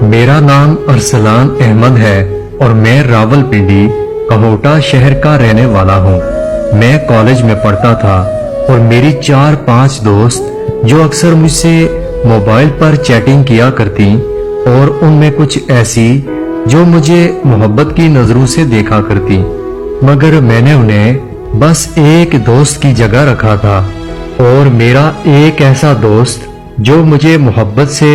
मेरा नाम अरसलान अहमद है और मैं रावलपिंडी कहोटा शहर का रहने वाला हूँ। मैं कॉलेज में पढ़ता था और मेरी 4-5 दोस्त जो अक्सर मुझसे मोबाइल पर चैटिंग किया करती और उनमें कुछ ऐसी जो मुझे मोहब्बत की नजरों से देखा करती, मगर मैंने उन्हें बस एक दोस्त की जगह रखा था। और मेरा एक ऐसा दोस्त जो मुझे मोहब्बत से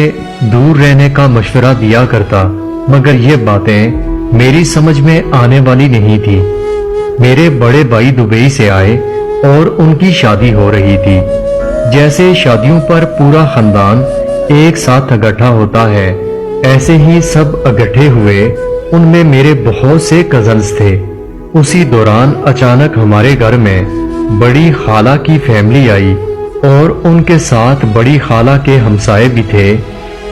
दूर रहने का मशवरा दिया करता, मगर ये बातें मेरी समझ में आने वाली नहीं थी। मेरे बड़े भाई दुबई से आए और उनकी शादी हो रही थी। जैसे शादियों पर पूरा खानदान एक साथ इकट्ठा होता है, ऐसे ही सब इकट्ठे हुए। उनमें मेरे बहुत से कजन्स थे। उसी दौरान अचानक हमारे घर में बड़ी खाला की फैमिली आई और उनके साथ बड़ी खाला के हमसाए भी थे।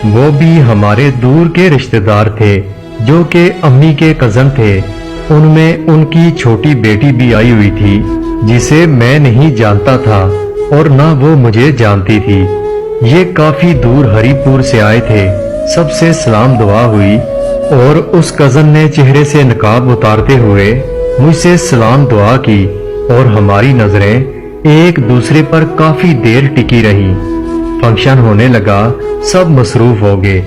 वो भी हमारे दूर के रिश्तेदार थे जो कि अम्मी के कजन थे। उनमें उनकी छोटी बेटी भी आई हुई थी जिसे मैं नहीं जानता था और ना वो मुझे जानती थी। ये काफी दूर हरिपुर से आए थे। सबसे सलाम दुआ हुई और उस कजन ने चेहरे से नकाब उतारते हुए मुझसे सलाम दुआ की और हमारी नजरें एक दूसरे पर काफी देर टिकी रही। फंक्शन होने लगा, सब मसरूफ हो गए।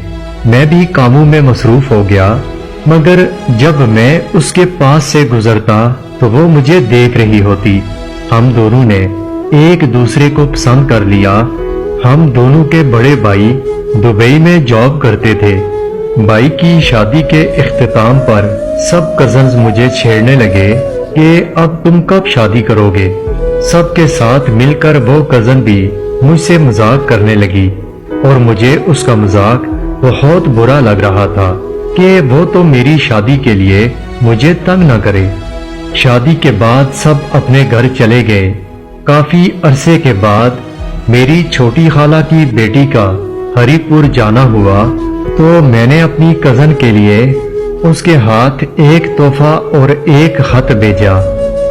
मैं भी कामों में मसरूफ हो गया, मगर जब मैं उसके पास से गुजरता तो वो मुझे देख रही होती। हम दोनों ने एक दूसरे को पसंद कर लिया। हम दोनों के बड़े भाई दुबई में जॉब करते थे। भाई की शादी के इख्तिताम पर सब कजन्स मुझे छेड़ने लगे कि अब तुम कब शादी करोगे। सबके साथ मिलकर वो कजन भी मुझसे मजाक करने लगी और मुझे उसका मजाक बहुत बुरा लग रहा था कि वो तो मेरी शादी के लिए मुझे तंग न करे। शादी के बाद सब अपने घर चले गए। काफी अरसे के बाद मेरी छोटी खाला की बेटी का हरिपुर जाना हुआ तो मैंने अपनी कजन के लिए उसके हाथ एक तोहफा और एक खत भेजा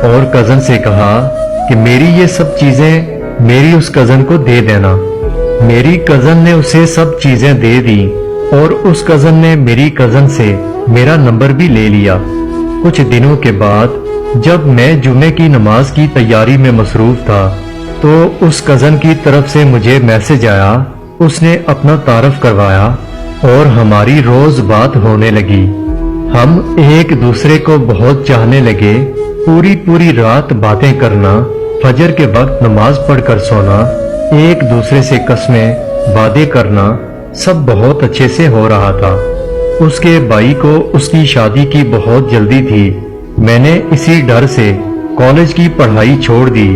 और कजन से कहा कि मेरी ये सब चीजें मेरी उस कजन को दे देना। मेरी कजन ने उसे सब चीजें दे दी और उस कजन ने मेरी कजन से मेरा नंबर भी ले लिया। कुछ दिनों के बाद जब मैं जुमे की नमाज की तैयारी में मसरूफ था तो उस कजन की तरफ से मुझे मैसेज आया। उसने अपना तारफ करवाया और हमारी रोज बात होने लगी। हम एक दूसरे को बहुत चाहने लगे। पूरी रात बातें करना, फजर के वक्त नमाज पढ़कर सोना, एक दूसरे से कस्में वादे करना, सब बहुत अच्छे से हो रहा था। उसके भाई को उसकी शादी की बहुत जल्दी थी। मैंने इसी डर से कॉलेज की पढ़ाई छोड़ दी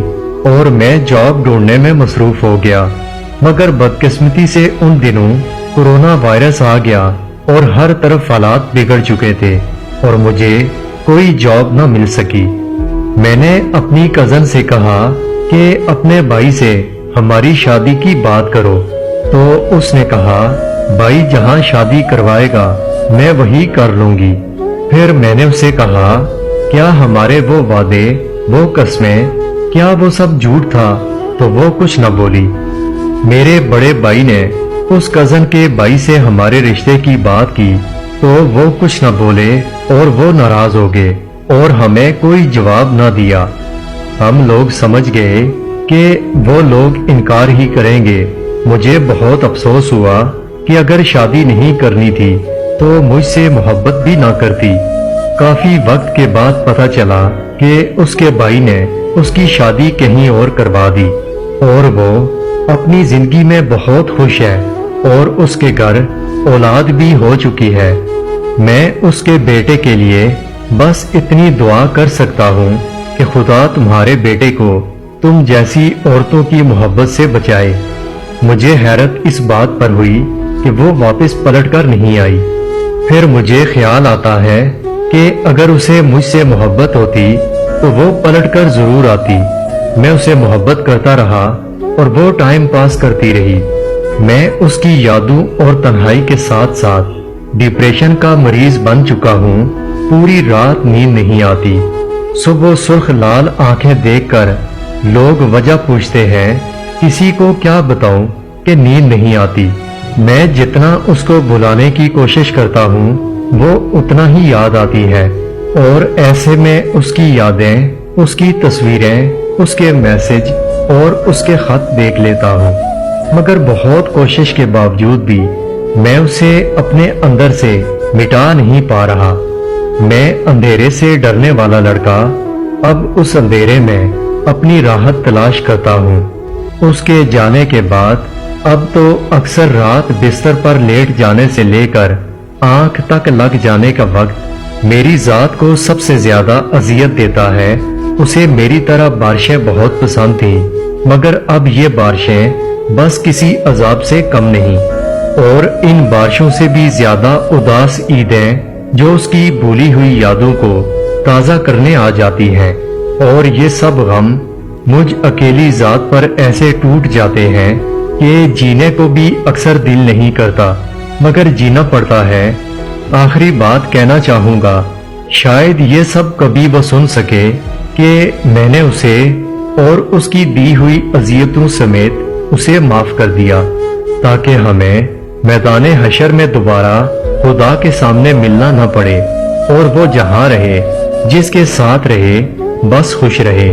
और मैं जॉब ढूंढने में मसरूफ हो गया। मगर बदकिस्मती से उन दिनों कोरोना वायरस आ गया और हर तरफ हालात बिगड़ चुके थे और मुझे कोई जॉब न मिल सकी। मैंने अपनी कजन से कहा कि अपने भाई से हमारी शादी की बात करो, तो उसने कहा भाई जहां शादी करवाएगा मैं वही कर लूंगी। फिर मैंने उसे कहा क्या हमारे वो वादे, वो कस्में, क्या वो सब झूठ था? तो वो कुछ न बोली। मेरे बड़े भाई ने उस कजन के भाई से हमारे रिश्ते की बात की तो वो कुछ न बोले और वो नाराज हो गए और हमें कोई जवाब न दिया। हम लोग समझ गए कि वो लोग इनकार ही करेंगे। मुझे बहुत अफसोस हुआ कि अगर शादी नहीं करनी थी तो मुझसे मोहब्बत भी ना करती। काफी वक्त के बाद पता चला कि उसके भाई ने उसकी शादी कहीं और करवा दी और वो अपनी जिंदगी में बहुत खुश है और उसके घर औलाद भी हो चुकी है। मैं उसके बेटे के लिए बस इतनी दुआ कर सकता हूँ कि खुदा तुम्हारे बेटे को तुम जैसी औरतों की मोहब्बत से बचाए। मुझे हैरत इस बात पर हुई कि वो वापस पलटकर नहीं आई। फिर मुझे ख्याल आता है कि अगर उसे मुझसे मोहब्बत होती तो वो पलटकर जरूर आती। मैं उसे मोहब्बत करता रहा और वो टाइम पास करती रही। मैं उसकी यादों और तन्हाई के साथ साथ डिप्रेशन का मरीज बन चुका हूँ। पूरी रात नींद नहीं आती। सुबह सुर्ख लाल आंखें देखकर लोग वजह पूछते हैं। किसी को क्या बताऊं कि नींद नहीं आती। मैं जितना उसको बुलाने की कोशिश करता हूँ वो उतना ही याद आती है, और ऐसे में उसकी यादें, उसकी तस्वीरें, उसके मैसेज और उसके खत देख लेता हूँ। मगर बहुत कोशिश के बावजूद भी मैं उसे अपने अंदर से मिटा नहीं पा रहा। मैं अंधेरे से डरने वाला लड़का अब उस अंधेरे में अपनी राहत तलाश करता हूँ। उसके जाने के बाद अब तो अक्सर रात बिस्तर पर लेट जाने से लेकर आंख तक लग जाने का वक्त मेरी जात को सबसे ज्यादा अजियत देता है। उसे मेरी तरह बारिशें बहुत पसंद थी, मगर अब ये बारिशें बस किसी अजाब से कम नहीं, और इन बारिशों से भी ज्यादा उदास ईदें जो उसकी भूली हुई यादों को ताजा करने आ जाती हैं। और ये सब गम मुझ अकेली जात पर ऐसे टूट जाते हैं कि जीने को भी अक्सर दिल नहीं करता, मगर जीना पड़ता है। आखिरी बात कहना चाहूंगा, शायद ये सब कभी वो सुन सके कि मैंने उसे और उसकी दी हुई अजियतों समेत उसे माफ कर दिया, ताकि हमें मैदान हशर में दोबारा खुदा के सामने मिलना न पड़े, और वो जहां रहे, जिसके साथ रहे, बस खुश रहे।